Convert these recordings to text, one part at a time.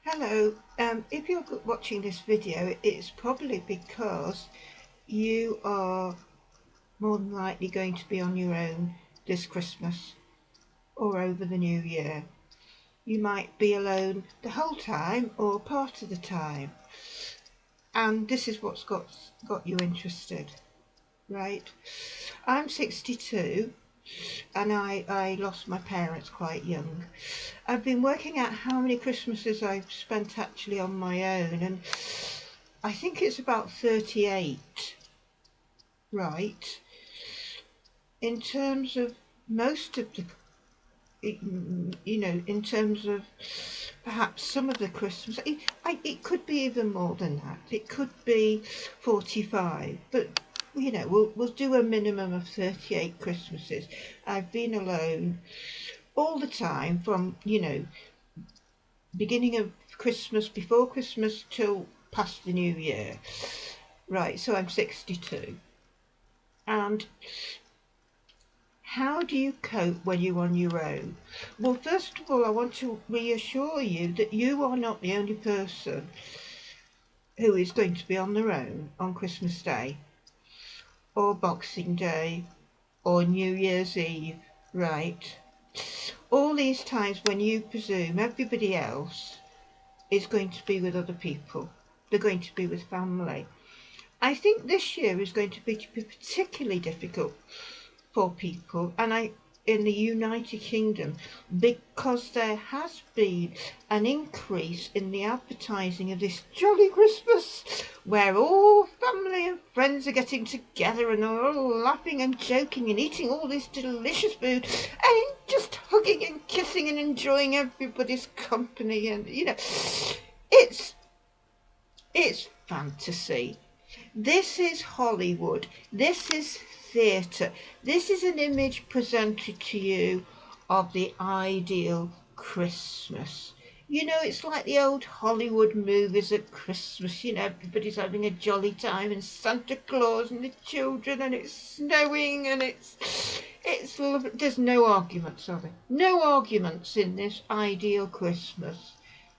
Hello, if you're watching this video, it's probably because you are more than likely going to be on your own this Christmas or over the New Year. You might be alone the whole time or part of the time, and this is what's got you interested, right? I'm 62 and I lost my parents quite young. I've been working out how many Christmases I've spent actually on my own, and I think it's about 38, right? In terms of most of the, in terms of perhaps some of the Christmas, it could be even more than that. It could be 45, but we'll do a minimum of 38 Christmases. I've been alone all the time from, beginning of Christmas, before Christmas till past the New Year. Right, so I'm 62. And how do you cope when you're on your own? Well, first of all, I want to reassure you that you are not the only person who is going to be on their own on Christmas Day or Boxing Day or New Year's Eve, right? All these times when you presume everybody else is going to be with other people. They're going to be with family. I think this year is going to be particularly difficult for people, and in the United Kingdom, because there has been an increase in the advertising of this jolly Christmas, where all family and friends are getting together and are all laughing and joking and eating all this delicious food and just hugging and kissing and enjoying everybody's company, and it's fantasy. This is Hollywood. This is theatre. This is an image presented to you of the ideal Christmas. It's like the old Hollywood movies at Christmas. Everybody's having a jolly time, and Santa Claus and the children, and it's snowing, and it's lovely. There's no arguments, are there? No arguments in this ideal Christmas.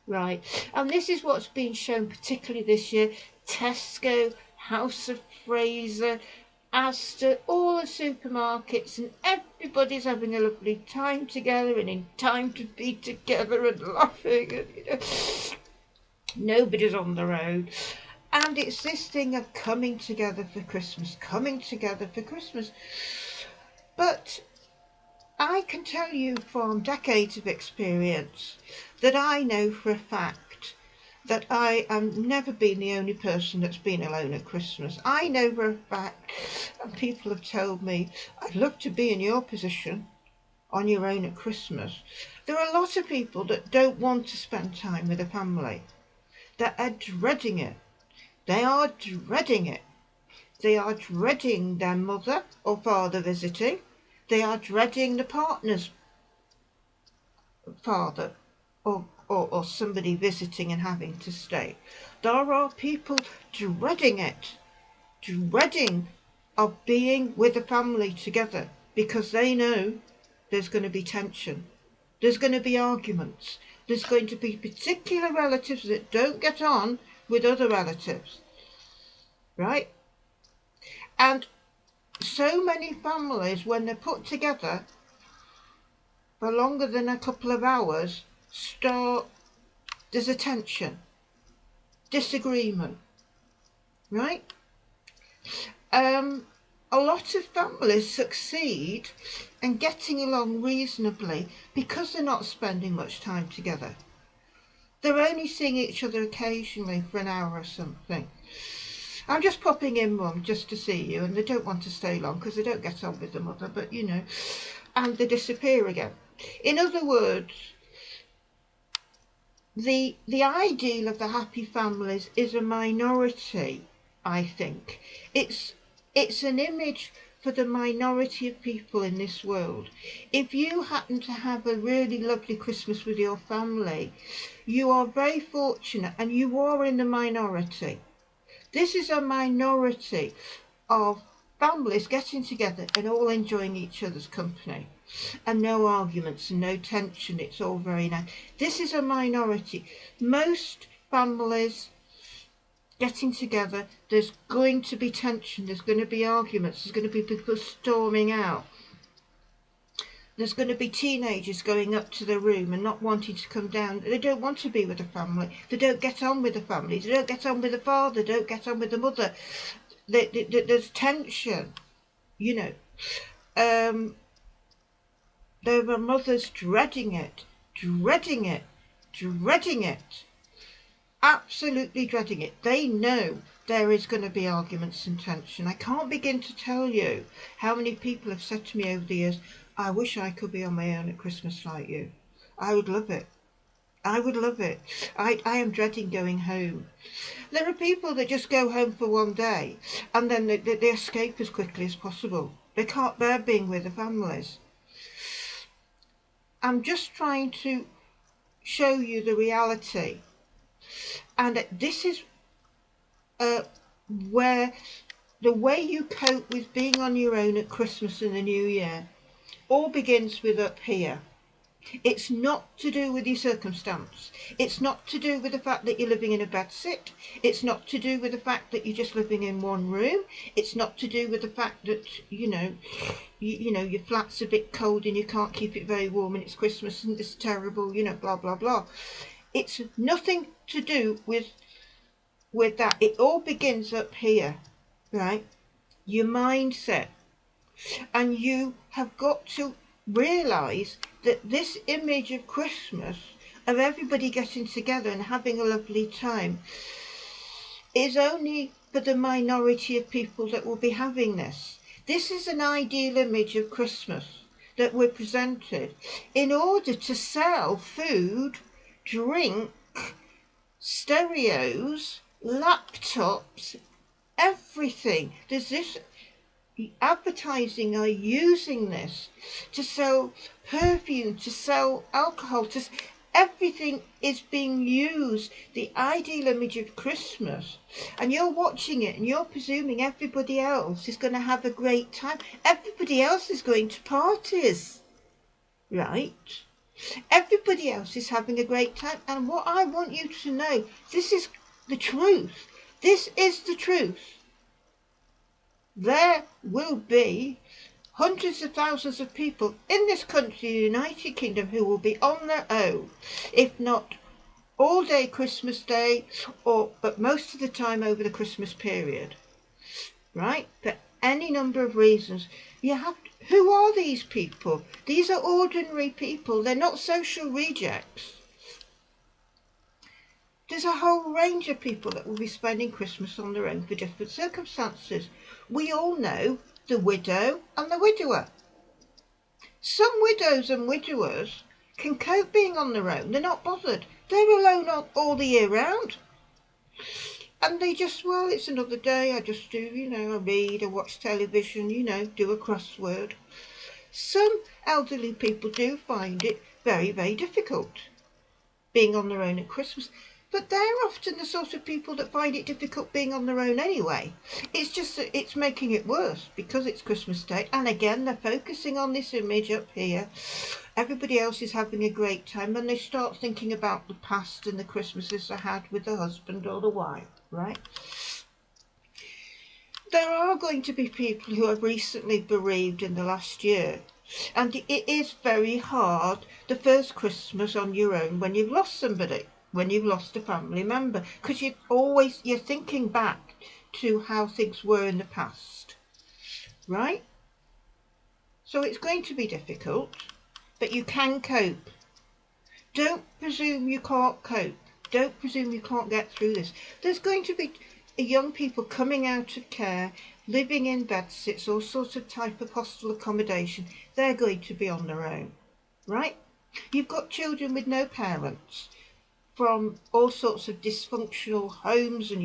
Right, and this is what's been shown particularly this year. Tesco, House of Fraser, Asda, all the supermarkets, and everybody's having a lovely time together and in time to be together and laughing, and nobody's on the road. And it's this thing of coming together for Christmas, coming together for Christmas. But I can tell you from decades of experience that I know for a fact that I have never been the only person that's been alone at Christmas. I know for a fact, and people have told me, I'd love to be in your position on your own at Christmas. There are a lot of people that don't want to spend time with a family, that are dreading it. They are dreading it. They are dreading their mother or father visiting. They are dreading the partner's father or somebody visiting and having to stay. There are people dreading it, dreading of being with the family together, because they know there's going to be tension. There's going to be arguments. There's going to be particular relatives that don't get on with other relatives, right? And so many families, when they're put together for longer than a couple of hours, there's a tension, disagreement, right? A lot of families succeed in getting along reasonably because they're not spending much time together. They're only seeing each other occasionally for an hour or something. I'm just popping in, Mum, just to see you, and they don't want to stay long because they don't get on with the mother, but and they disappear again. In other words, the ideal of the happy families is a minority, I think. It's an image for the minority of people in this world. If you happen to have a really lovely Christmas with your family, you are very fortunate and you are in the minority. This is a minority of families getting together and all enjoying each other's company. and no arguments and no tension. It's all very nice. This is a minority. Most families getting together, there's going to be tension, there's going to be arguments, there's going to be people storming out. There's going to be teenagers going up to the room and not wanting to come down. They don't want to be with the family. They don't get on with the family. They don't get on with the father. They don't get on with the mother. There's tension, you know. There are mothers dreading it, dreading it, dreading it. Absolutely dreading it. They know there is going to be arguments and tension. I can't begin to tell you how many people have said to me over the years, I wish I could be on my own at Christmas like you. I would love it. I would love it. I am dreading going home. There are people that just go home for one day and then they escape as quickly as possible. They can't bear being with the families. I'm just trying to show you the reality. And this is where the way you cope with being on your own at Christmas and the New Year all begins with up here. It's not to do with your circumstance. It's not to do with the fact that you're living in a bed sit. It's not to do with the fact that you're just living in one room. It's not to do with the fact that, you know, your flat's a bit cold and you can't keep it very warm and it's Christmas and it's terrible, you know, blah, blah, blah. It's nothing to do with that. It all begins up here, right? Your mindset. And you have got to realise that this image of Christmas, of everybody getting together and having a lovely time, is only for the minority of people that will be having this. This is an ideal image of Christmas that we're presented in order to sell food, drink, stereos, laptops, everything. There's this advertising are using this to sell perfume, to sell alcohol, everything is being used, the ideal image of Christmas, and you're watching it and you're presuming everybody else is going to have a great time. Everybody else is going to parties, right? Everybody else is having a great time. And what I want you to know, this is the truth. This is the truth. There will be hundreds of thousands of people in this country, the United Kingdom, who will be on their own, if not all day Christmas Day, but most of the time over the Christmas period, right? For any number of reasons. Who are these people? These are ordinary people. They're not social rejects. There's a whole range of people that will be spending Christmas on their own for different circumstances. We all know the widow and the widower. Some widows and widowers can cope being on their own. They're not bothered. They're alone all the year round. And they just, well, it's another day. I just do, I read, I watch television, do a crossword. Some elderly people do find it very, very difficult being on their own at Christmas. But they're often the sort of people that find it difficult being on their own anyway. It's just that it's making it worse because it's Christmas Day. And again, they're focusing on this image up here. Everybody else is having a great time. And they start thinking about the past and the Christmases they had with the husband or the wife, right? There are going to be people who have recently bereaved in the last year. And it is very hard the first Christmas on your own when you've lost somebody. When you've lost a family member, because you're thinking back to how things were in the past, right? So it's going to be difficult, but you can cope. Don't presume you can't cope. Don't presume you can't get through this. There's going to be young people coming out of care, living in bedsits, all sorts of type of hostel accommodation. They're going to be on their own, right? You've got children with no parents, from all sorts of dysfunctional homes, and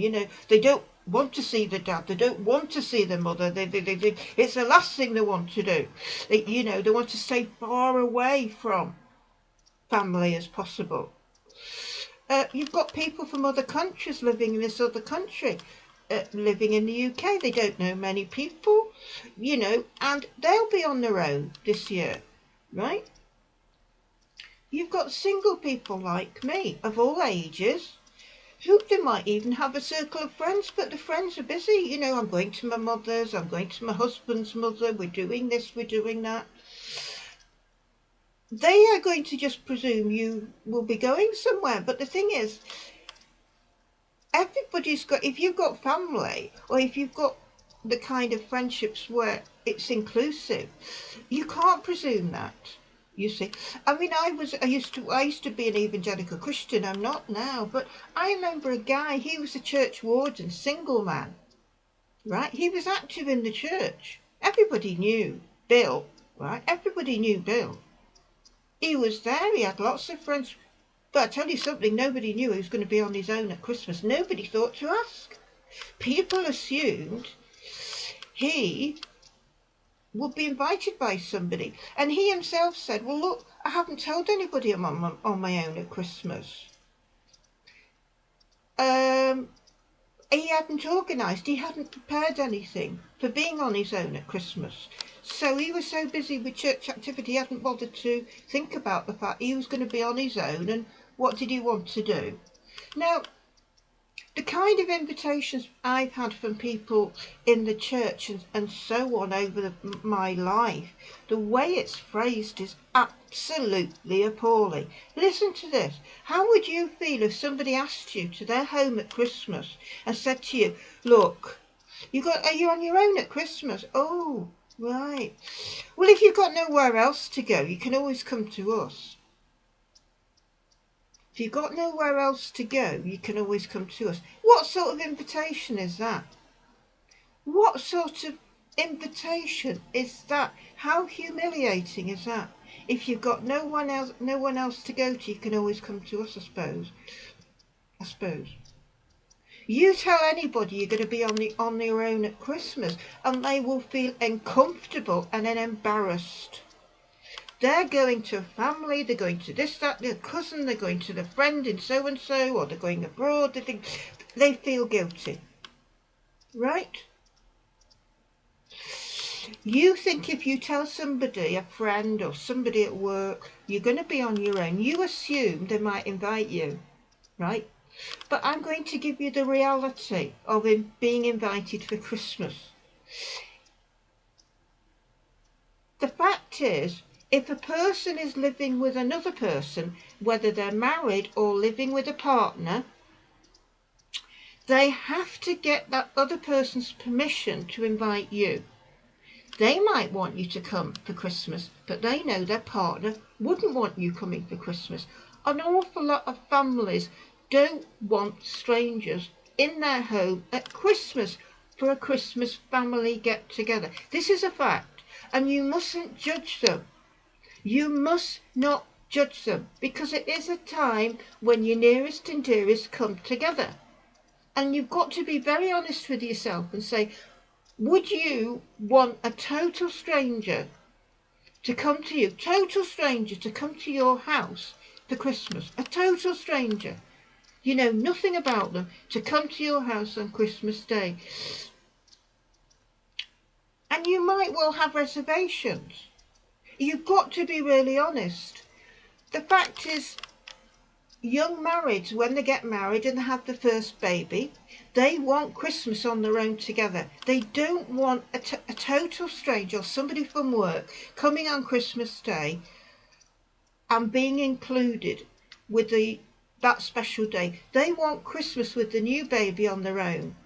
they don't want to see the dad, they don't want to see the mother, it's the last thing they want to do. They want to stay far away from family as possible. You've got people from other countries living in this other country, living in the UK. They don't know many people, and they'll be on their own this year. right? You've got single people like me, of all ages, who they might even have a circle of friends, but the friends are busy. You know, I'm going to my mother's, I'm going to my husband's mother, we're doing this, we're doing that. They are going to just presume you will be going somewhere. But the thing is, everybody's got, if you've got family, or if you've got the kind of friendships where it's inclusive, you can't presume that. You see, I mean, I used to be an evangelical Christian. I'm not now, but I remember a guy. He was a church warden, single man, right? He was active in the church. Everybody knew Bill, right? Everybody knew Bill. He was there. He had lots of friends. But I tell you something, nobody knew he was going to be on his own at Christmas. Nobody thought to ask. People assumed he would be invited by somebody. And he himself said, well, look, I haven't told anybody I'm on my own at Christmas. He hadn't organised, he hadn't prepared anything for being on his own at Christmas. So he was so busy with church activity, he hadn't bothered to think about the fact he was going to be on his own, and what did he want to do? Now, the kind of invitations I've had from people in the church and so on over my life, the way it's phrased is absolutely appalling. Listen to this. How would you feel if somebody asked you to their home at Christmas and said to you, look, are you on your own at Christmas? Oh, right. Well, if you've got nowhere else to go, you can always come to us. If you've got nowhere else to go, you can always come to us. What sort of invitation is that? What sort of invitation is that? How humiliating is that? If you've got no one else to go to, you can always come to us, I suppose. You tell anybody you're going to be on your own at Christmas, and they will feel uncomfortable and then embarrassed. They're going to a family, they're going to this, that, their cousin, they're going to their friend in so-and-so, or they're going abroad, they feel guilty. Right? You think if you tell somebody, a friend or somebody at work, you're going to be on your own, you assume they might invite you, right? But I'm going to give you the reality of him being invited for Christmas. The fact is, if a person is living with another person, whether they're married or living with a partner, they have to get that other person's permission to invite you. They might want you to come for Christmas, but they know their partner wouldn't want you coming for Christmas. An awful lot of families don't want strangers in their home at Christmas for a Christmas family get-together. This is a fact, and you mustn't judge them. You must not judge them, because it is a time when your nearest and dearest come together. And you've got to be very honest with yourself and say, would you want a total stranger to come to you, to your house for Christmas? A total stranger. You know nothing about them, to come to your house on Christmas Day. And you might well have reservations. You've got to be really honest. The fact is, young marrieds, when they get married and they have the first baby, they want Christmas on their own together. They don't want a total stranger or somebody from work coming on Christmas Day and being included with that special day. They want Christmas with the new baby on their own.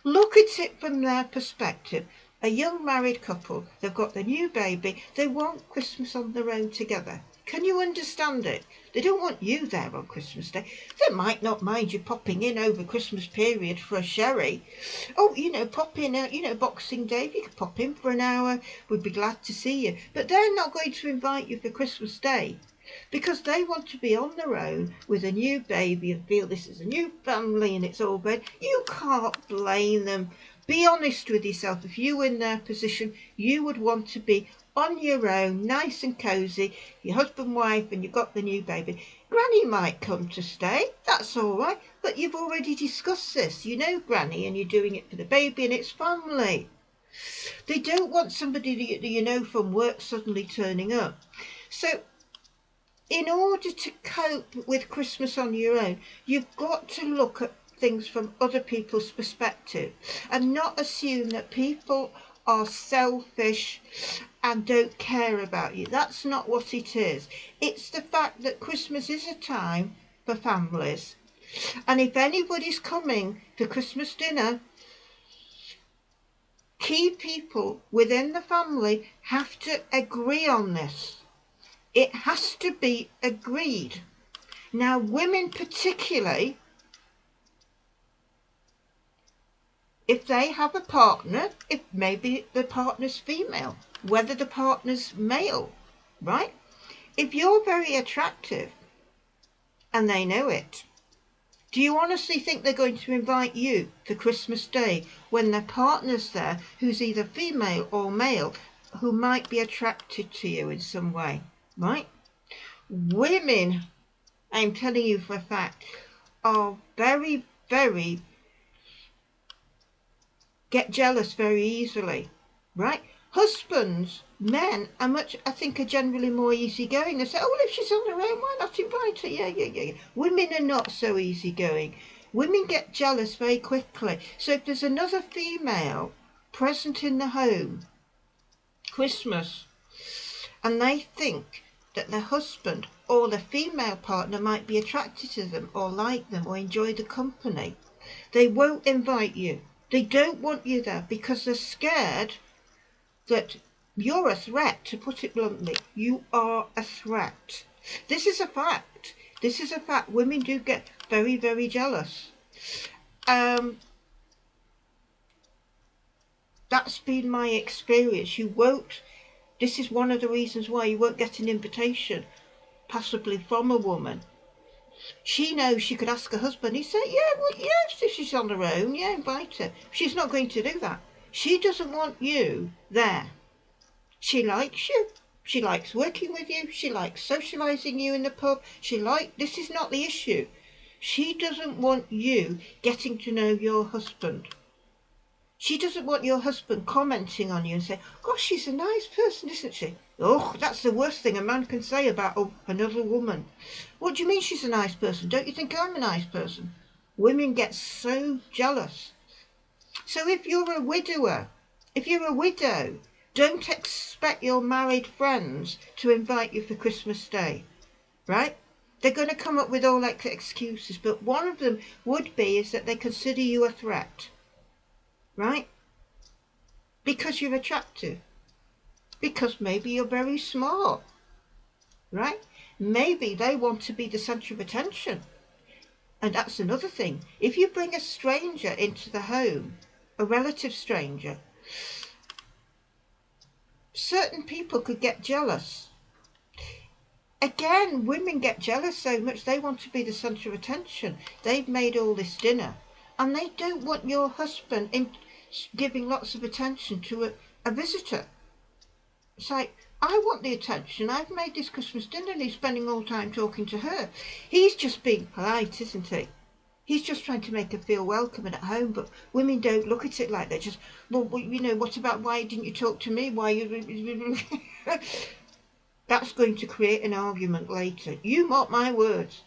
Look at it from their perspective. A young married couple, they've got the new baby, they want Christmas on their own together. Can you understand it? They don't want you there on Christmas Day. They might not mind you popping in over Christmas period for a sherry. Oh, pop in, Boxing Day, if you could pop in for an hour, we'd be glad to see you. But they're not going to invite you for Christmas Day, because they want to be on their own with a new baby and feel this is a new family and it's all good. You can't blame them. Be honest with yourself. If you were in their position, you would want to be on your own, nice and cosy, your husband, wife, and you've got the new baby. Granny might come to stay, that's all right, but you've already discussed this. You know Granny, and you're doing it for the baby and its family. They don't want somebody that you know from work suddenly turning up. So in order to cope with Christmas on your own, you've got to look at things from other people's perspective and not assume that people are selfish and don't care about you. That's not what it is. It's the fact that Christmas is a time for families. And if anybody's coming to Christmas dinner, key people within the family have to agree on this. It has to be agreed. Now, women particularly, if they have a partner, if maybe the partner's female, whether the partner's male, right? If you're very attractive and they know it, do you honestly think they're going to invite you for Christmas Day when their partner's there who's either female or male who might be attracted to you in some way, right? Women, I'm telling you for a fact, are very, very, get jealous very easily, right? Husbands, men are I think, are generally more easygoing. They say, oh, well, if she's on her own, why not invite her? Yeah. Women are not so easygoing. Women get jealous very quickly. So if there's another female present in the home, Christmas, and they think that their husband or the female partner might be attracted to them or like them or enjoy the company, they won't invite you. They don't want you there because they're scared that you're a threat, to put it bluntly. You are a threat. This is a fact. This is a fact. Women do get very, very jealous. That's been my experience. You won't, this is one of the reasons why you won't get an invitation, possibly from a woman. She knows she could ask her husband. He said, yeah, well, yes, if she's on her own, yeah, invite her. She's not going to do that. She doesn't want you there. She likes you. She likes working with you. She likes socialising you in the pub. This is not the issue. She doesn't want you getting to know your husband. She doesn't want your husband commenting on you and saying, gosh, she's a nice person, isn't she? Oh, that's the worst thing a man can say about another woman. What do you mean she's a nice person? Don't you think I'm a nice person? Women get so jealous. So if you're a widower, if you're a widow, don't expect your married friends to invite you for Christmas Day, right? They're going to come up with all like excuses, but one of them would be is that they consider you a threat. Right? Because you're attractive. Because maybe you're very smart. Right? Maybe they want to be the centre of attention. And that's another thing. If you bring a stranger into the home, a relative stranger, certain people could get jealous. Again, women get jealous so much they want to be the centre of attention. They've made all this dinner and they don't want your husband giving lots of attention to a visitor. It's like, I want the attention. I've made this Christmas dinner and he's spending all the time talking to her. He's just being polite, isn't he? He's just trying to make her feel welcome and at home, but women don't look at it like that. Just, well, you know, what about, why didn't you talk to me? Why you... That's going to create an argument later. You mark my words.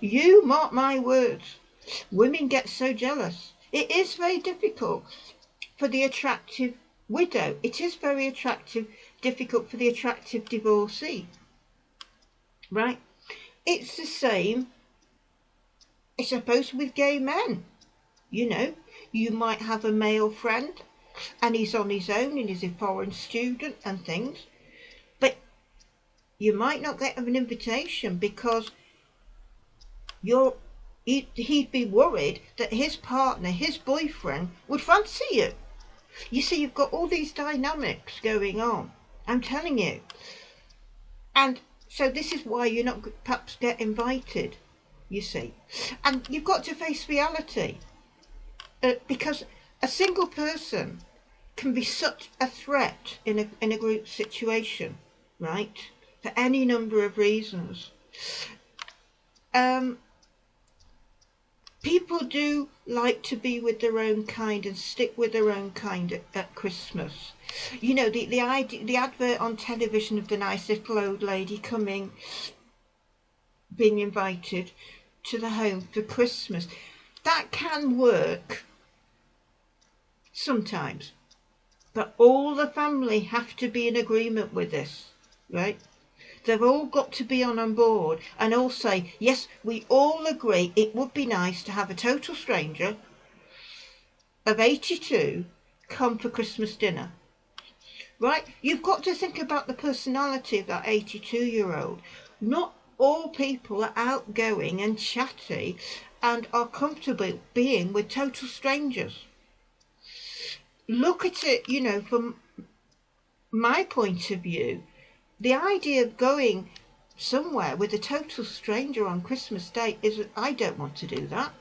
You mark my words. Women get so jealous. It is very difficult for the attractive widow. It is very difficult for the attractive divorcee. Right? It's the same, I suppose, with gay men. You know, you might have a male friend and he's on his own and he's a foreign student and things. But you might not get an invitation because he'd be worried that his partner, his boyfriend, would fancy you. You see, you've got all these dynamics going on. I'm telling you. And so this is why you're not perhaps get invited, you see. And you've got to face reality. Because a single person can be such a threat in a group situation, right? For any number of reasons. People do like to be with their own kind and stick with their own kind at Christmas. You know, the advert on television of the nice little old lady coming, being invited to the home for Christmas. That can work sometimes, but all the family have to be in agreement with this, right? They've all got to be on board and all say, yes, we all agree it would be nice to have a total stranger of 82 come for Christmas dinner. Right? You've got to think about the personality of that 82-year-old. Not all people are outgoing and chatty and are comfortable being with total strangers. Look at it, you know, from my point of view. The idea of going somewhere with a total stranger on Christmas Day is, I don't want to do that.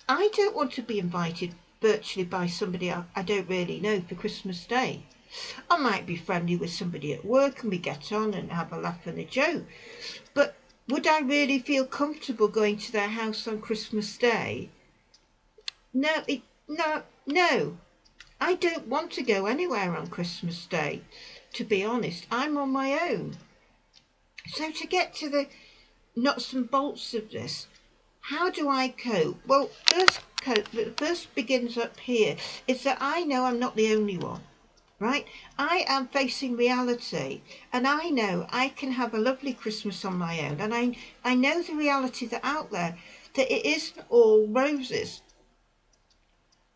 I don't want to be invited virtually by somebody I don't really know for Christmas Day. I might be friendly with somebody at work and we get on and have a laugh and a joke. But would I really feel comfortable going to their house on Christmas Day? No. I don't want to go anywhere on Christmas Day. To be honest, I'm on my own. So to get to the nuts and bolts of this, how do I cope? Well, first begins up here. Is that I know I'm not the only one. Right? I am facing reality, and I know I can have a lovely Christmas on my own, and I know the reality that out there, that it isn't all roses.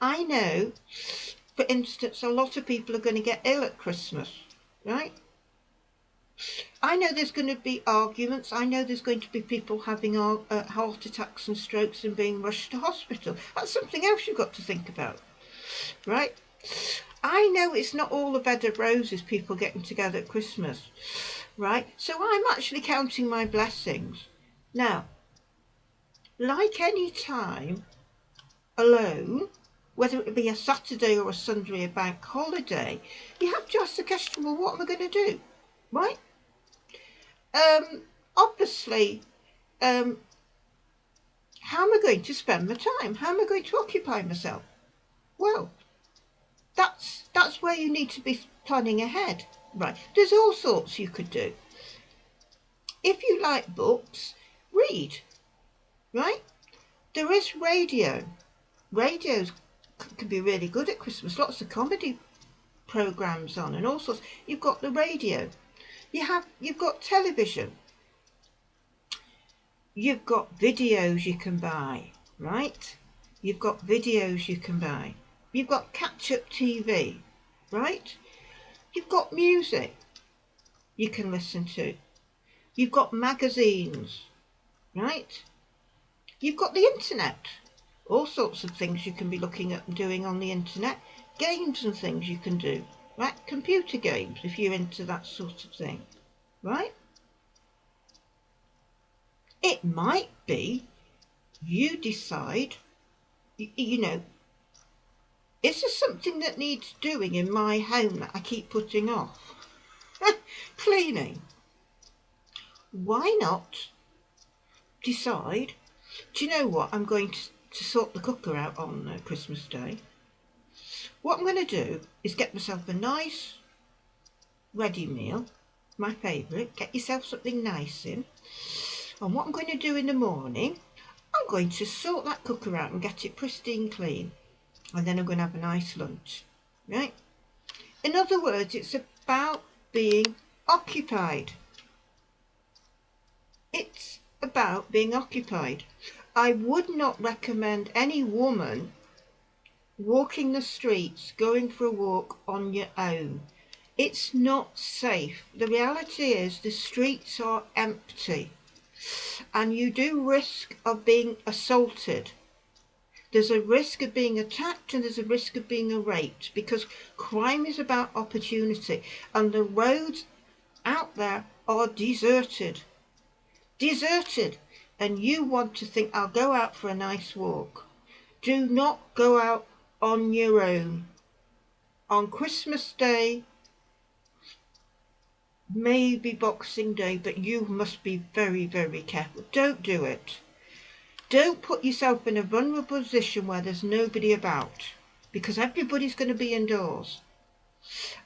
I know, for instance, a lot of people are going to get ill at Christmas, right? I know there's going to be arguments. I know there's going to be people having heart attacks and strokes and being rushed to hospital. That's something else you've got to think about, right? I know it's not all a bed of roses, people getting together at Christmas, right? So I'm actually counting my blessings. Now, like any time alone, whether it be a Saturday or a Sunday or a bank holiday, you have to ask the question, well, what am I going to do, right? Obviously, how am I going to spend my time? How am I going to occupy myself? Well, that's where you need to be planning ahead, right? There's all sorts you could do. If you like books, read, right? There is radio. Radios can be really good at Christmas. Lots of comedy programs on and all sorts. You've got the radio. You've got television. You've got videos you can buy, right? You've got videos you can buy. You've got catch-up TV, right? You've got music you can listen to. You've got magazines, right? You've got the internet. All sorts of things you can be looking at and doing on the internet. Games and things you can do, right? Computer games, if you're into that sort of thing, right? It might be you decide, you know, is there something that needs doing in my home that I keep putting off? Cleaning. Why not decide, do you know what, I'm going to sort the cooker out on Christmas Day. What I'm going to do is get myself a nice ready meal, my favourite. Get yourself something nice in. And what I'm going to do in the morning, I'm going to sort that cooker out and get it pristine clean. And then I'm going to have a nice lunch, right? In other words, it's about being occupied. It's about being occupied. I would not recommend any woman walking the streets, going for a walk on your own. It's not safe. The reality is the streets are empty and you do risk of being assaulted. There's a risk of being attacked and there's a risk of being raped, because crime is about opportunity and the roads out there are deserted. And you want to think, I'll go out for a nice walk. Do not go out on your own. On Christmas Day, maybe Boxing Day, but you must be very, very careful. Don't do it. Don't put yourself in a vulnerable position where there's nobody about, because everybody's going to be indoors.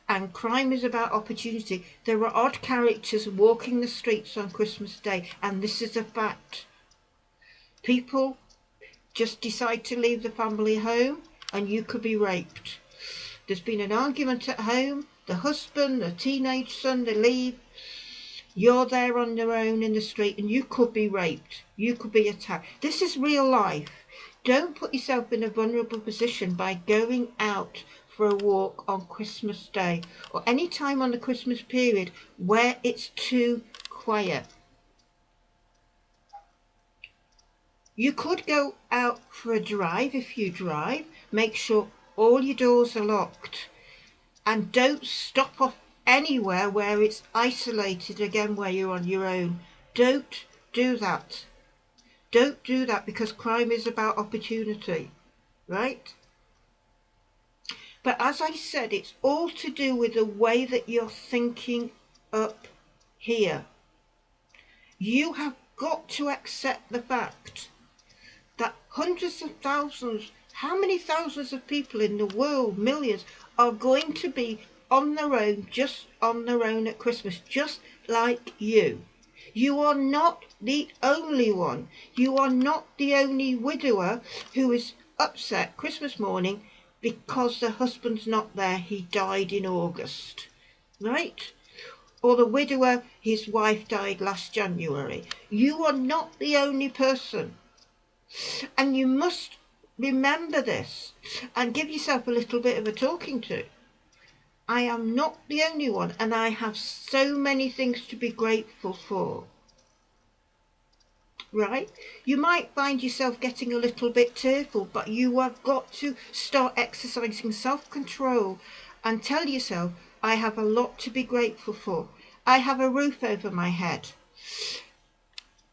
And crime is about opportunity. There are odd characters walking the streets on Christmas Day, and this is a fact. People just decide to leave the family home, and you could be raped. There's been an argument at home, the husband, the teenage son, they leave. You're there on your own in the street, and you could be raped. You could be attacked. This is real life. Don't put yourself in a vulnerable position by going out for a walk on Christmas Day or any time on the Christmas period where it's too quiet. You could go out for a drive if you drive. Make sure all your doors are locked, and don't stop off anywhere where it's isolated again, where you're on your own. Don't do that. Don't do that, because crime is about opportunity, right? But as I said, it's all to do with the way that you're thinking up here. You have got to accept the fact that hundreds of thousands, how many thousands of people in the world, millions, are going to be on their own, just on their own at Christmas, just like you. You are not the only one. You are not the only widower who is upset Christmas morning because the husband's not there, he died in August, right? Or the widower, his wife died last January. You are not the only person. And you must remember this and give yourself a little bit of a talking to. I am not the only one, and I have so many things to be grateful for. Right? You might find yourself getting a little bit tearful, but you have got to start exercising self-control and tell yourself, I have a lot to be grateful for. I have a roof over my head.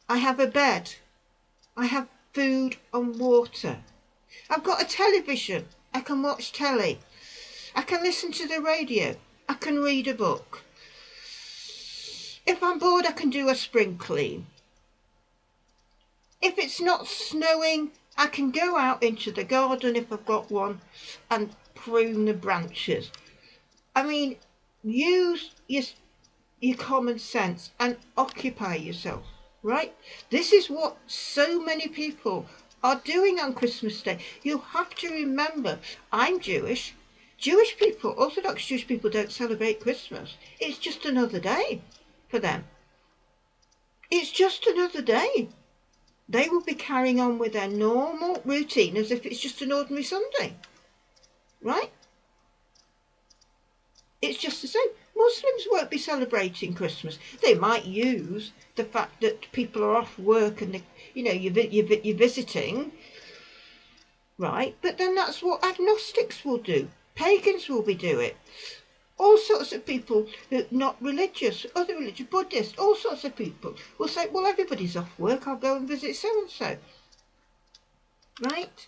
I have a bed. I have food and water. I've got a television. I can watch telly. I can listen to the radio. I can read a book. If I'm bored, I can do a spring clean. If it's not snowing, I can go out into the garden if I've got one and prune the branches. I mean, use your common sense and occupy yourself, right? This is what so many people are doing on Christmas Day. You have to remember, I'm Jewish. Jewish people, Orthodox Jewish people, don't celebrate Christmas. It's just another day for them. It's just another day. They will be carrying on with their normal routine as if it's just an ordinary Sunday, right? It's just the same. Muslims won't be celebrating Christmas. They might use the fact that people are off work and you're visiting, right? But then that's what agnostics will do. Pagans will be doing. All sorts of people who are not religious, other religious, Buddhists, all sorts of people will say, well, everybody's off work, I'll go and visit so-and-so. Right?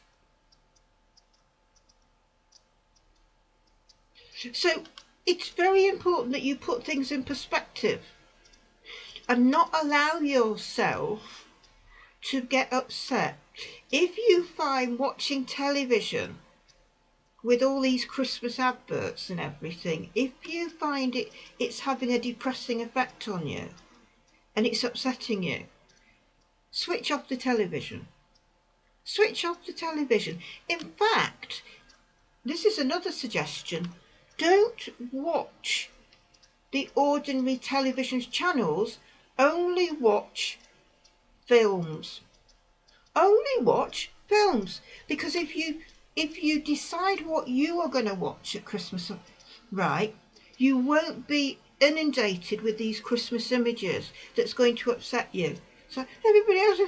So it's very important that you put things in perspective and not allow yourself to get upset. If you find watching television with all these Christmas adverts and everything, if you find it's having a depressing effect on you and it's upsetting you, switch off the television. Switch off the television. In fact, this is another suggestion. Don't watch the ordinary television channels. Only watch films. Only watch films. Because if you decide what you are going to watch at Christmas, right, you won't be inundated with these Christmas images that's going to upset you. So everybody else,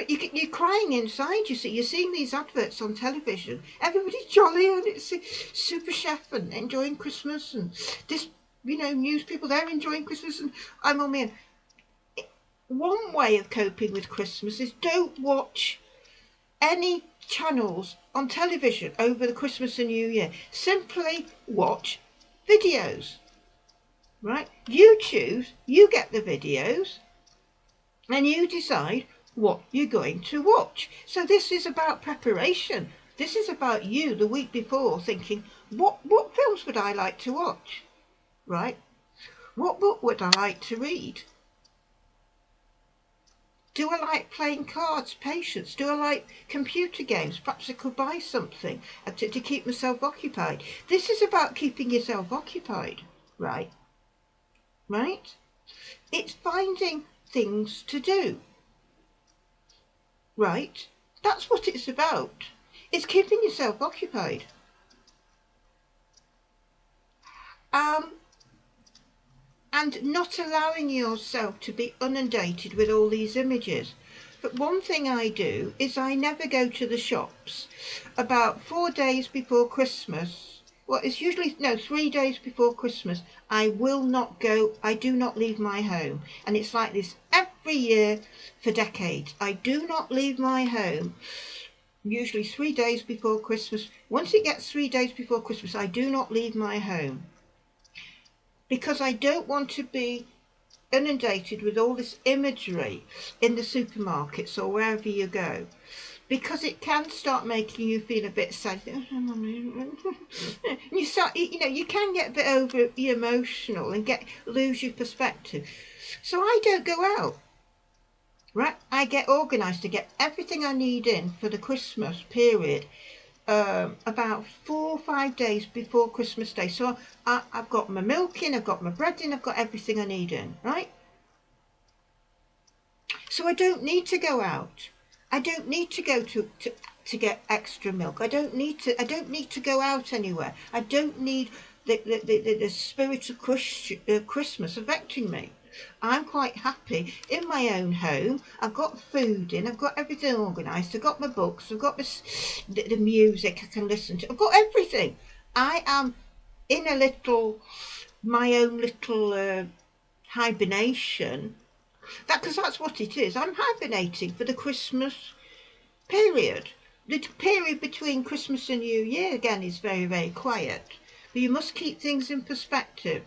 you're crying inside, you see. You're seeing these adverts on television. Everybody's jolly and it's a super chef and enjoying Christmas, and this, news people, they're enjoying Christmas and I'm on me. One way of coping with Christmas is don't watch any channels on television over the Christmas and New Year. Simply watch videos, right? You choose, you get the videos, and you decide what you're going to watch. So this is about preparation. This is about you the week before thinking, what films would I like to watch, right? What book would I like to read? Do I like playing cards, patience? Do I like computer games? Perhaps I could buy something to keep myself occupied. This is about keeping yourself occupied, right? Right? It's finding things to do, right? That's what it's about. It's keeping yourself occupied. And not allowing yourself to be inundated with all these images. But one thing I do is I never go to the shops about 4 days before Christmas. Well, it's usually, no, 3 days before Christmas. I will not go, I do not leave my home. And it's like this every year for decades. I do not leave my home usually 3 days before Christmas. Once it gets 3 days before Christmas, I do not leave my home, because I don't want to be inundated with all this imagery in the supermarkets or wherever you go, because it can start making you feel a bit sad. You start, you can get a bit over emotional and lose your perspective. So I don't go out. Right, I get organised to get everything I need in for the Christmas period about 4 or 5 days before Christmas Day. So I've got my milk in, I've got my bread in, I've got everything I need in, right? So I don't need to go out. I don't need to go to get extra milk. I don't need to go out anywhere. I don't need the spirit of Christmas affecting me. I'm quite happy in my own home. I've got food in, I've got everything organised, I've got my books, I've got the music I can listen to, I've got everything. I am in my own little hibernation. Because that's what it is. I'm hibernating for the Christmas period. The period between Christmas and New Year, again, is very, very quiet. But you must keep things in perspective.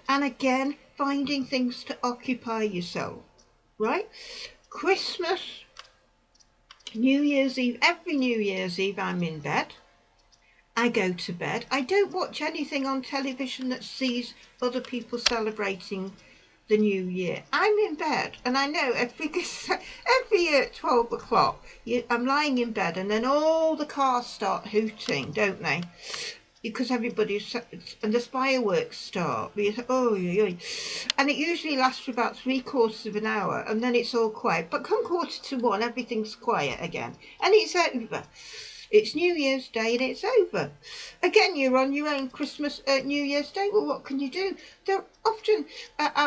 And again, finding things to occupy yourself, right? Christmas, New Year's Eve, every New Year's Eve I'm in bed. I go to bed. I don't watch anything on television that sees other people celebrating the new year. I'm in bed, and I know every year at 12 o'clock I'm lying in bed, and then all the cars start hooting, don't they? Because everybody's, and the fireworks start. And it usually lasts for about 3/4 of an hour, and then it's all quiet. But come 1:45, everything's quiet again, and it's over. It's New Year's Day and it's over. Again, you're on your own Christmas, New Year's Day. Well, what can you do? There often,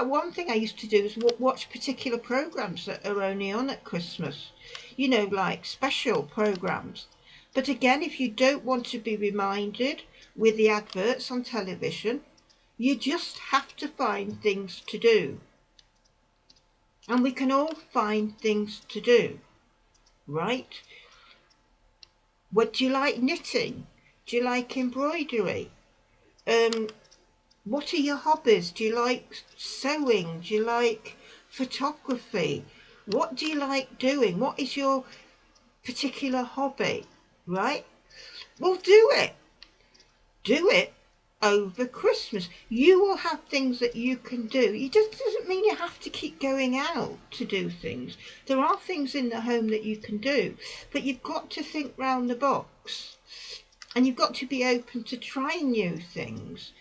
one thing I used to do is watch particular programmes that are only on at Christmas. Like special programmes. But again, if you don't want to be reminded with the adverts on television, you just have to find things to do. And we can all find things to do, right? What do you like knitting? Do you like embroidery? What are your hobbies? Do you like sewing? Do you like photography? What do you like doing? What is your particular hobby, right? Well, do it. Do it over Christmas. You will have things that you can do. It just doesn't mean you have to keep going out to do things. There are things in the home that you can do, but you've got to think round the box, and you've got to be open to trying new things.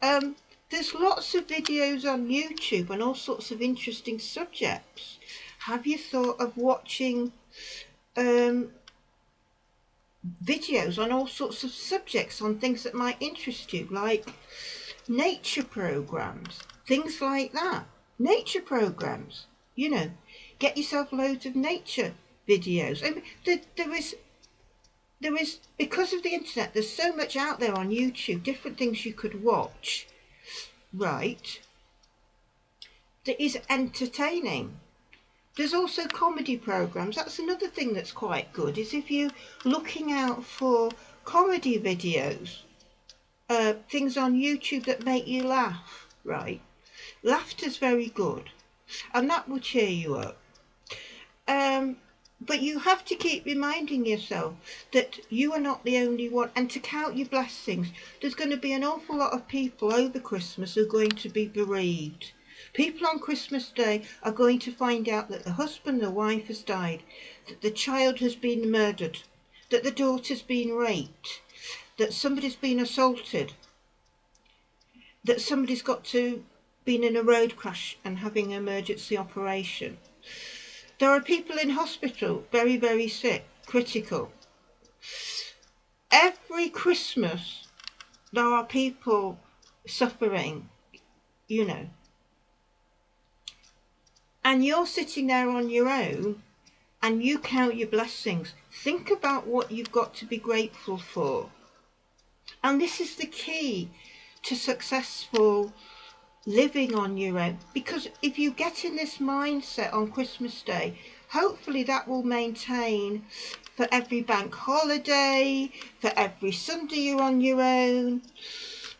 There's lots of videos on YouTube on all sorts of interesting subjects. Have you thought of watching videos on all sorts of subjects on things that might interest you, like nature programs, things like that? Nature programs, get yourself loads of nature videos. I mean, there is, because of the internet, there's so much out there on YouTube, different things you could watch, right, that is entertaining. There's also comedy programs. That's another thing that's quite good, is if you're looking out for comedy videos, things on YouTube that make you laugh, right? Laughter's very good, and that will cheer you up. But you have to keep reminding yourself that you are not the only one, and to count your blessings. There's going to be an awful lot of people over Christmas who are going to be bereaved. People on Christmas Day are going to find out that the husband, the wife has died, that the child has been murdered, that the daughter's been raped, that somebody's been assaulted, that somebody's been in a road crash and having an emergency operation. There are people in hospital, very, very sick, critical. Every Christmas, there are people suffering, you know. And you're sitting there on your own and you count your blessings. Think about what you've got to be grateful for. And this is the key to successful living on your own, because if you get in this mindset on Christmas Day, hopefully that will maintain for every bank holiday, for every Sunday you're on your own,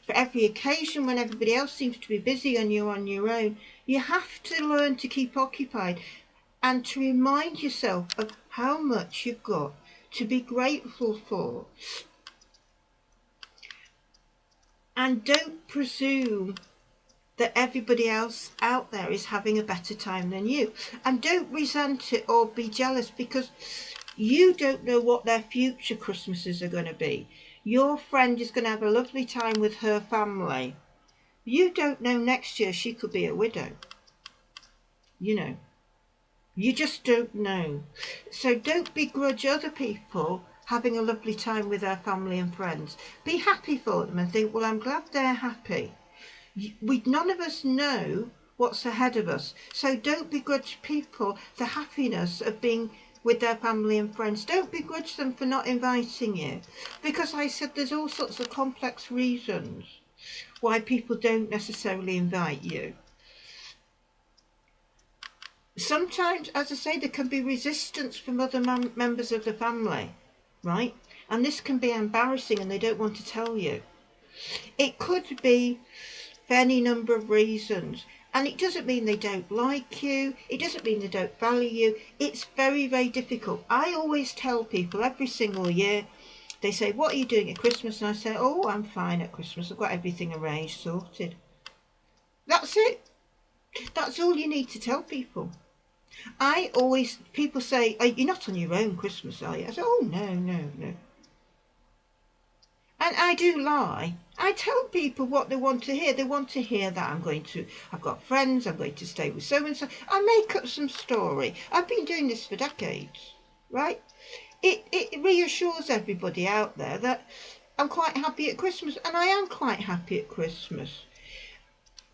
for every occasion when everybody else seems to be busy and you're on your own. You have to learn to keep occupied and to remind yourself of how much you've got to be grateful for. And don't presume that everybody else out there is having a better time than you. And don't resent it or be jealous, because you don't know what their future Christmases are going to be. Your friend is going to have a lovely time with her family. You don't know, next year she could be a widow. You know, you just don't know. So don't begrudge other people having a lovely time with their family and friends. Be happy for them and think, well, I'm glad they're happy. None of us know what's ahead of us, so don't begrudge people the happiness of being with their family and friends. Don't begrudge them for not inviting you, because I said there's all sorts of complex reasons why people don't necessarily invite you. Sometimes, as I say, there can be resistance from other members of the family, right? And this can be embarrassing and they don't want to tell you. It could be for any number of reasons, and it doesn't mean they don't like you, it doesn't mean they don't value you. It's very, very difficult. I always tell people every single year, they say, what are you doing at Christmas? And I say, oh, I'm fine at Christmas, I've got everything arranged, sorted. That's it. That's all you need to tell people. People say, you're not on your own Christmas, are you? I say, oh, no. And I do lie. I tell people what they want to hear. They want to hear that I've got friends, I'm going to stay with so-and-so. I make up some story. I've been doing this for decades, right? It reassures everybody out there that I'm quite happy at Christmas, and I am quite happy at Christmas.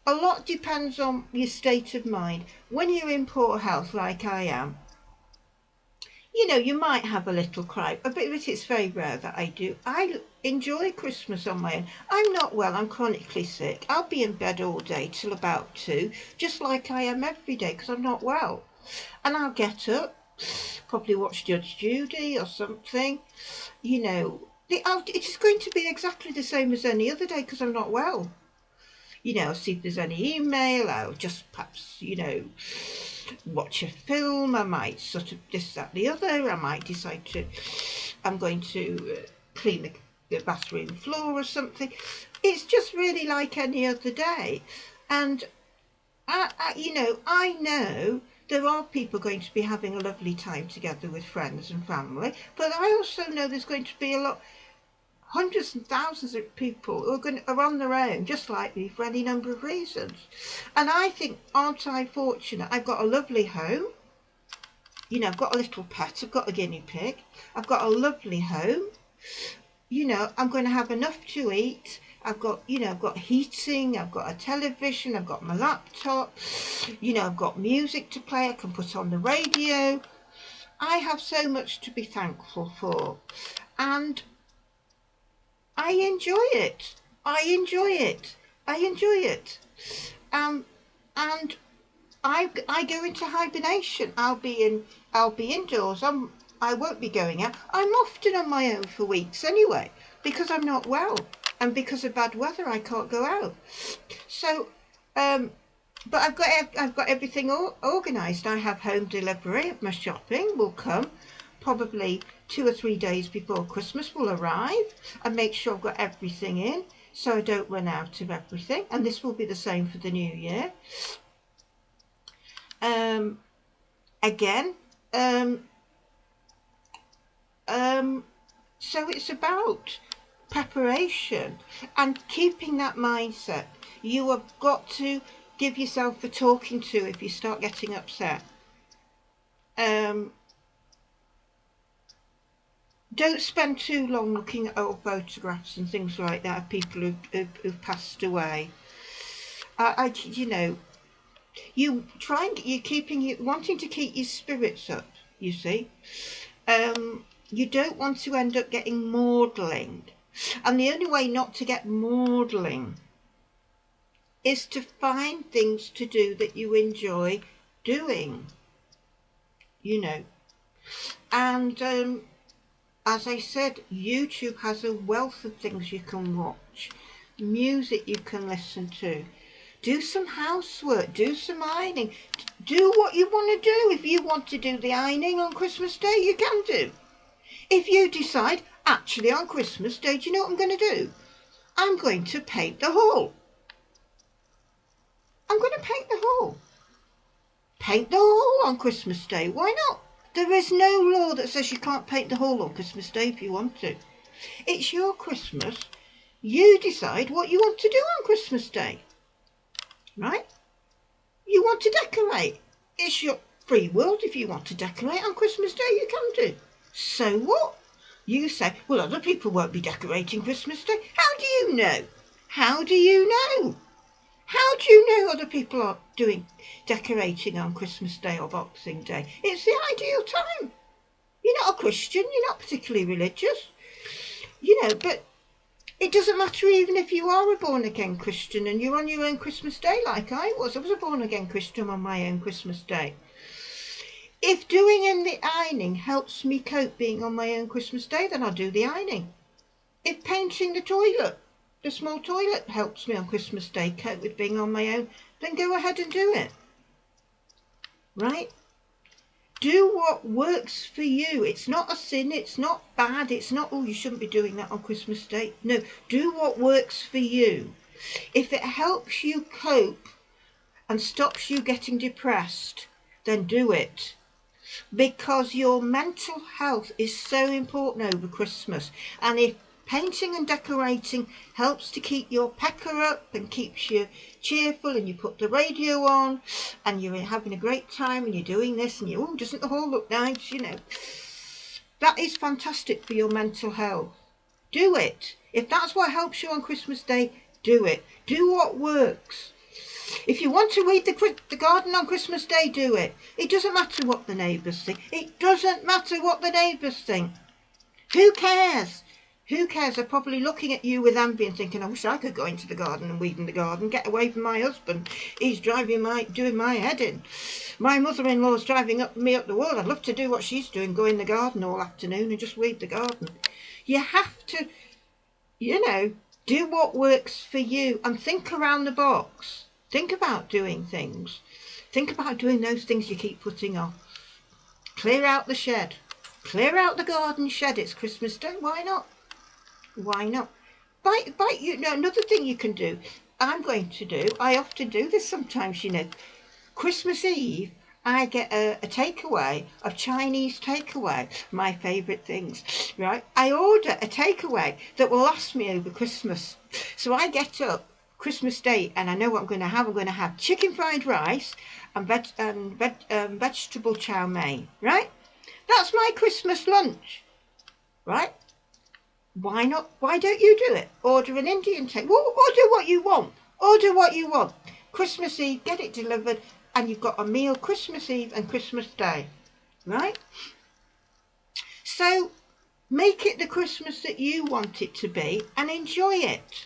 A lot depends on your state of mind. When you're in poor health, like I am, you know, you might have a little cry, but it's very rare that I do. I enjoy Christmas on my own. I'm not well, I'm chronically sick. I'll be in bed all day till about 2, just like I am every day, because I'm not well. And I'll get up, probably watch Judge Judy or something. You know, it's going to be exactly the same as any other day because I'm not well. You know, I'll see if there's any email, I'll just perhaps, you know, watch a film, I might sort of this, that, the other, I might decide I'm going to clean the bathroom floor or something. It's just really like any other day. And, I know there are people going to be having a lovely time together with friends and family, but I also know there's going to be hundreds and thousands of people who are on their own, just like me, for any number of reasons. And I think, aren't I fortunate? I've got a lovely home. You know, I've got a little pet. I've got a guinea pig. I've got a lovely home. You know, I'm going to have enough to eat. I've got heating. I've got a television. I've got my laptop. You know, I've got music to play. I can put on the radio. I have so much to be thankful for. And I enjoy it. And I go into hibernation. I'll be indoors. I won't be going out. I'm often on my own for weeks anyway, because I'm not well, and because of bad weather I can't go out. So But I've got everything organised. I have home delivery. My shopping will come probably 2 or 3 days before Christmas will arrive, and make sure I've got everything in so I don't run out of everything. And this will be the same for the new year. Again, so it's about preparation and keeping that mindset. You have got to give yourself a talking to if you start getting upset. Don't spend too long looking at old photographs and things like that of people who've passed away. You know, you try and wanting to keep your spirits up, you see. You don't want to end up getting maudling. And the only way not to get maudling is to find things to do that you enjoy doing, you know. And as I said, YouTube has a wealth of things you can watch, music you can listen to. Do some housework, do some ironing, do what you want to do. If you want to do the ironing on Christmas Day, you can do. If you decide, actually on Christmas Day, do you know what I'm going to do? I'm going to paint the hall. I'm going to paint the hall. Paint the hall on Christmas Day, why not? There is no law that says you can't paint the hall on Christmas Day if you want to. It's your Christmas. You decide what you want to do on Christmas Day. Right? You want to decorate. It's your free world. If you want to decorate on Christmas Day, you can do. So what? You say, well, other people won't be decorating Christmas Day. How do you know? How do you know? How do you know other people are doing decorating on Christmas Day or Boxing Day? It's the ideal time. You're not a Christian. You're not particularly religious. You know, but it doesn't matter even if you are a born-again Christian and you're on your own Christmas Day like I was. I was a born-again Christian on my own Christmas Day. If doing in the ironing helps me cope being on my own Christmas Day, then I'll do the ironing. If painting the toilet, the small toilet, helps me on Christmas Day cope with being on my own, then go ahead and do it. Right? Do what works for you. It's not a sin, it's not bad, it's not, oh, you shouldn't be doing that on Christmas Day. No, do what works for you. If it helps you cope and stops you getting depressed, then do it. Because your mental health is so important over Christmas. And if painting and decorating helps to keep your pecker up and keeps you cheerful, and you put the radio on and you're having a great time and you're doing this and you, oh, doesn't the hall look nice, you know, that is fantastic for your mental health. Do it. If that's what helps you on Christmas Day, do it. Do what works. If you want to weed the garden on Christmas Day, do it. It doesn't matter what the neighbours think. It doesn't matter what the neighbours think. Who cares? Who cares? They're probably looking at you with envy and thinking, I wish I could go into the garden and weed in the garden. Get away from my husband. He's doing my head in. My mother-in-law's driving me up the wall. I'd love to do what she's doing, go in the garden all afternoon and just weed the garden. You have to, you know, do what works for you and think around the box. Think about doing things. Think about doing those things you keep putting off. Clear out the shed. Clear out the garden shed. It's Christmas Day. Why not? Why not? You know, another thing you can do, I'm going to do, I often do this sometimes, you know. Christmas Eve, I get a takeaway of Chinese takeaway, my favourite things, right? I order a takeaway that will last me over Christmas. So I get up Christmas Day and I know what I'm going to have. I'm going to have chicken fried rice and vegetable chow mein, right? That's my Christmas lunch, right? Why not? Why don't you do it? Order an Indian takeaway. Order what you want. Order what you want. Christmas Eve, get it delivered, and you've got a meal Christmas Eve and Christmas Day, right? So make it the Christmas that you want it to be and enjoy it.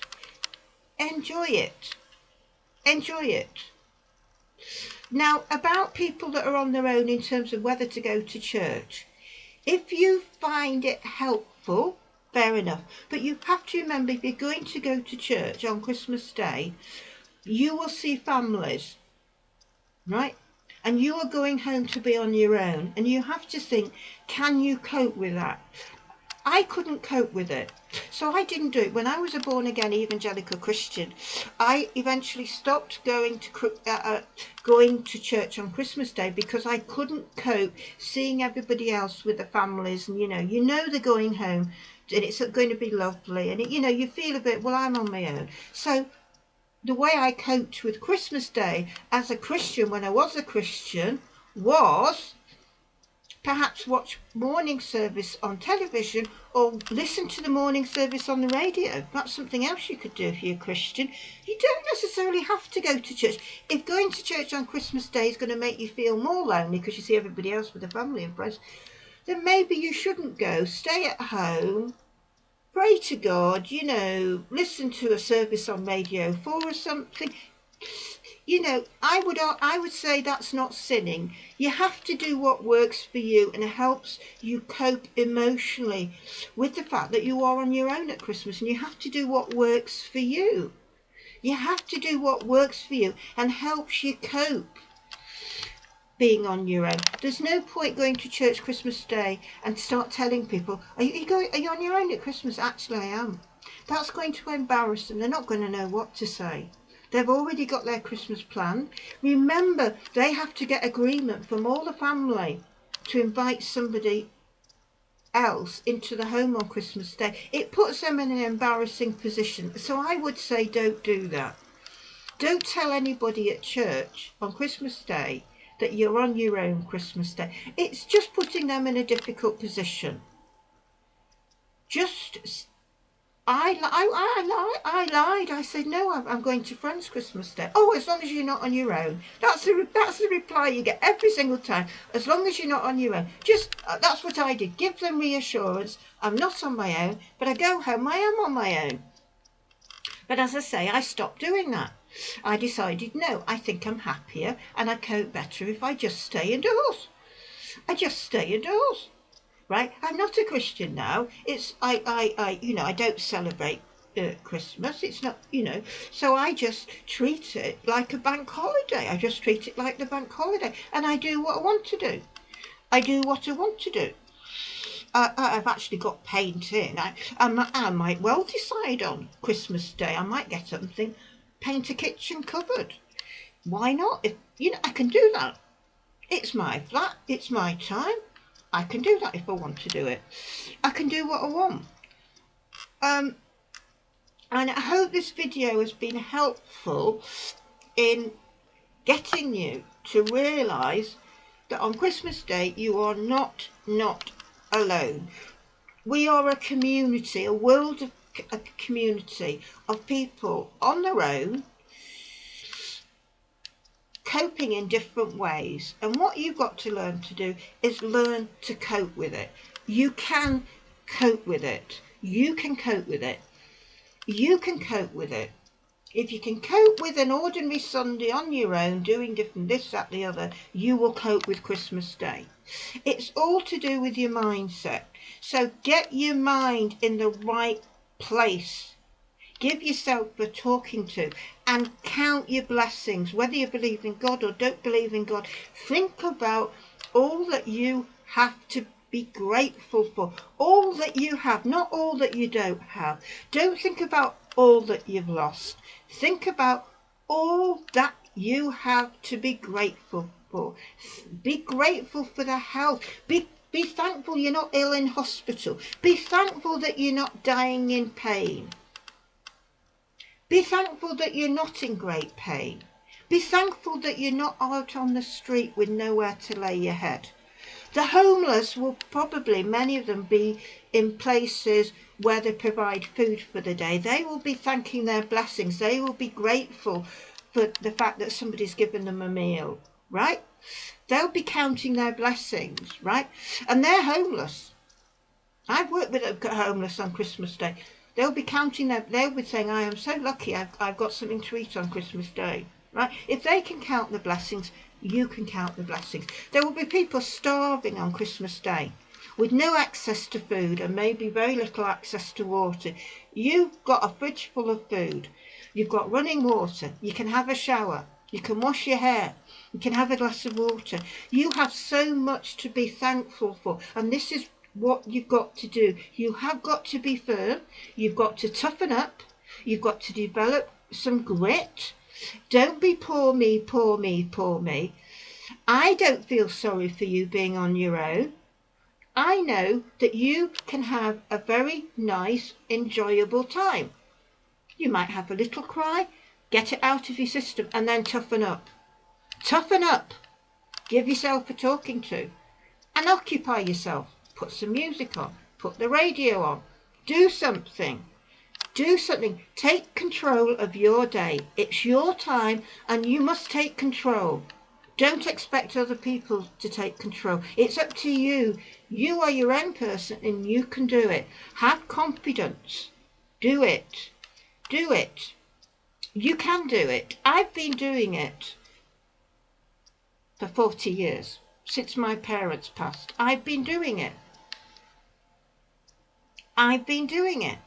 Enjoy it. Enjoy it. Now, about people that are on their own in terms of whether to go to church, if you find it helpful, fair enough. But you have to remember, if you're going to go to church on Christmas Day, you will see families right? And you are going home to be on your own, and you have to think, can you cope with that? I couldn't cope with it, so I didn't do it. When I was a born again evangelical Christian, I eventually stopped going to church on Christmas Day because I couldn't cope seeing everybody else with the families, and they're going home and it's going to be lovely, and you feel a bit, well, I'm on my own. So the way I coped with Christmas Day as a Christian, when I was a Christian, was perhaps watch morning service on television or listen to the morning service on the radio. That's something else you could do if you're a Christian. You don't necessarily have to go to church. If going to church on Christmas Day is going to make you feel more lonely because you see everybody else with a family and friends, then maybe you shouldn't go. Stay at home, pray to God, listen to a service on Radio 4 or something. I would say that's not sinning. You have to do what works for you and helps you cope emotionally with the fact that you are on your own at Christmas, and you have to do what works for you. You have to do what works for you and helps you cope being on your own. There's no point going to church Christmas Day and start telling people, are you on your own at Christmas? Actually, I am. That's going to embarrass them. They're not going to know what to say. They've already got their Christmas plan. Remember, they have to get agreement from all the family to invite somebody else into the home on Christmas Day. It puts them in an embarrassing position. So I would say don't do that. Don't tell anybody at church on Christmas Day that you're on your own Christmas Day. It's just putting them in a difficult position. I lied. I said, no, I'm going to friends Christmas Day. Oh, as long as you're not on your own. That's the reply you get every single time. As long as you're not on your own. That's what I did. Give them reassurance. I'm not on my own, but I go home, I am on my own. But as I say, I stopped doing that. I decided, no, I think I'm happier and I cope better if I just stay indoors. I just stay indoors. Right? I'm not a Christian now. I don't celebrate Christmas. It's not, so I just treat it like a bank holiday. I just treat it like the bank holiday, and I do what I want to do. I do what I want to do. I've actually got paint in. I might well decide on Christmas Day. I might get up and think, paint a kitchen cupboard. Why not? I can do that. It's my flat. It's my time. I can do that if I want to do it. I can do what I want. And I hope this video has been helpful in getting you to realise that on Christmas Day you are not alone. We are a community, a community of people on their own, coping in different ways, and what you've got to learn to do is learn to cope with it. You can cope with it. You can cope with it. You can cope with it. If you can cope with an ordinary Sunday on your own, doing different this, that, the other, you will cope with Christmas Day. It's all to do with your mindset. So get your mind in the right place. Give yourself a talking to and count your blessings, whether you believe in God or don't believe in God. Think about all that you have to be grateful for, all that you have, not all that you don't have. Don't think about all that you've lost. Think about all that you have to be grateful for. Be grateful for the health. Be thankful you're not ill in hospital. Be thankful that you're not dying in pain. Be thankful that you're not in great pain. Be thankful that you're not out on the street with nowhere to lay your head. The homeless will probably, many of them, be in places where they provide food for the day. They will be thanking their blessings. They will be grateful for the fact that somebody's given them a meal, right? They'll be counting their blessings, right? And they're homeless. I've worked with a homeless on Christmas Day. They'll be they'll be saying, I am so lucky I've got something to eat on Christmas Day, right? If they can count the blessings, you can count the blessings. There will be people starving on Christmas Day with no access to food and maybe very little access to water. You've got a fridge full of food. You've got running water. You can have a shower. You can wash your hair. You can have a glass of water. You have so much to be thankful for. And this is what you've got to do. You have got to be firm. You've got to toughen up. You've got to develop some grit. Don't be poor me, poor me, poor me. I don't feel sorry for you being on your own. I know that you can have a very nice, enjoyable time. You might have a little cry, get it out of your system, and then toughen up. Toughen up. Give yourself a talking to. And occupy yourself. Put some music on. Put the radio on. Do something. Do something. Take control of your day. It's your time and you must take control. Don't expect other people to take control. It's up to you. You are your own person and you can do it. Have confidence. Do it. Do it. You can do it. I've been doing it for 40 years. Since my parents passed. I've been doing it. I've been doing it.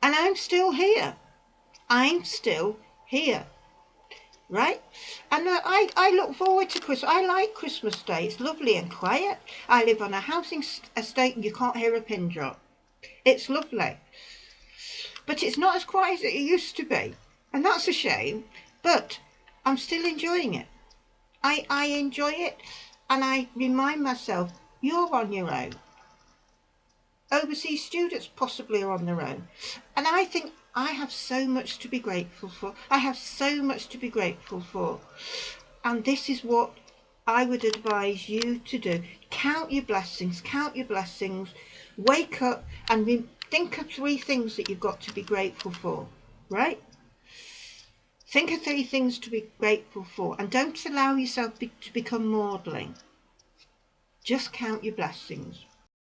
And I'm still here. I'm still here. Right? And I look forward to Christmas. I like Christmas Day. It's lovely and quiet. I live on a housing estate and you can't hear a pin drop. It's lovely. But it's not as quiet as it used to be. And that's a shame. But I'm still enjoying it. I enjoy it. And I remind myself, you're on your own. Overseas students possibly are on their own. And I think I have so much to be grateful for. I have so much to be grateful for. And this is what I would advise you to do. Count your blessings. Count your blessings. Wake up and think of 3 things that you've got to be grateful for. Right? Think of 3 things to be grateful for. And don't allow yourself to become maudlin. Just count your blessings.